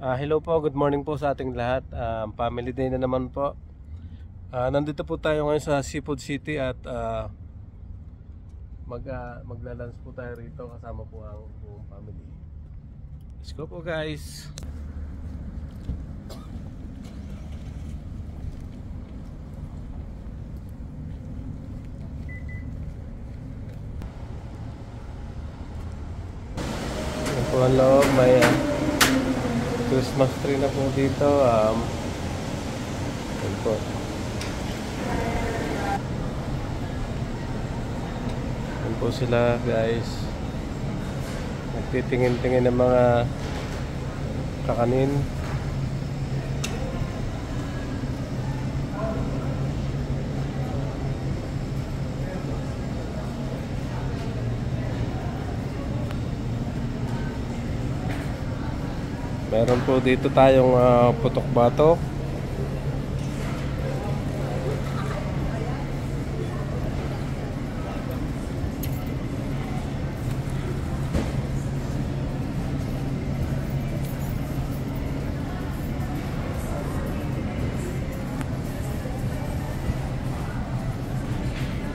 Hello po, good morning po sa ating lahat. Family day na naman po. Nandito po tayo ngayon sa Seafood City at magla-lunch po tayo rito kasama po ang buong family. Let's go po guys. Yan po ang loob, may Christmas tree na po dito. Yan po. Yan po sila guys. Nagtitingin-tingin ng mga kakanin. Meron po dito tayong putok-batok.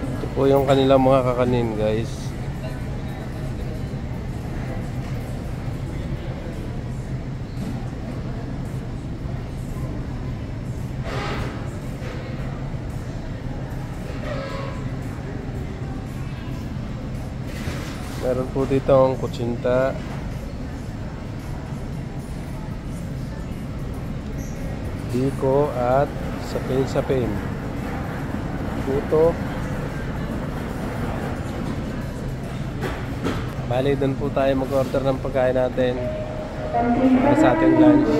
Ito po yung kanilang mga kakanin guys. Meron po dito ang kutsinta, biko at sapin-sapin, puto. Bali doon po tayo mag-order ng pagkain natin para sa ating lunch.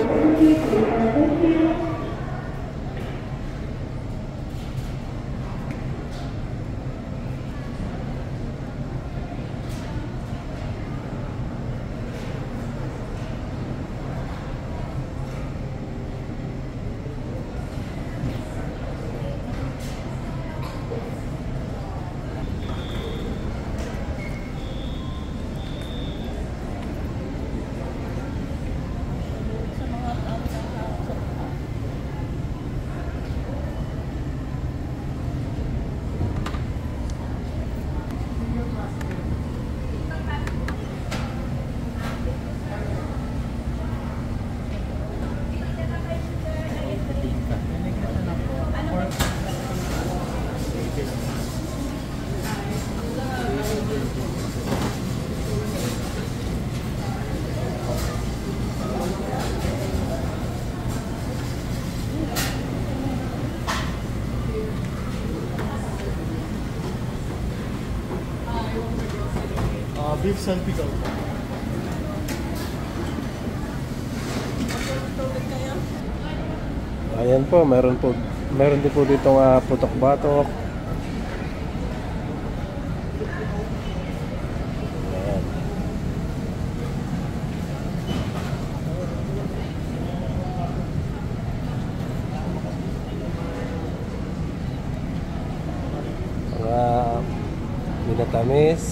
Beef salpicon. Ayan po, meron din po dito putok-batok. Ayan. Mga minatamis,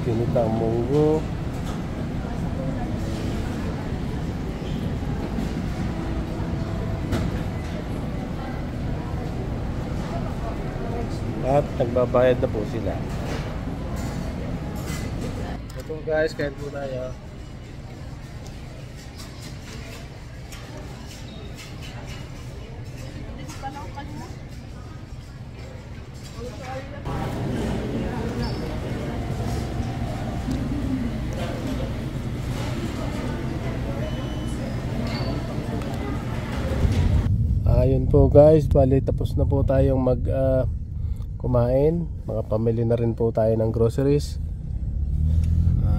pinitang munggo, at nagbabayad na po sila. Ito guys, kain po tayo. Ayun po guys, bali tapos na po tayong kumain. Mga pamili na rin po tayo ng groceries.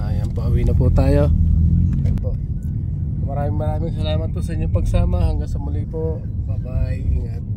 Ayan po, awi na po tayo. Ayan po. Maraming salamat po sa inyong pagsama. Hanggang sa muli po. Bye bye, ingat.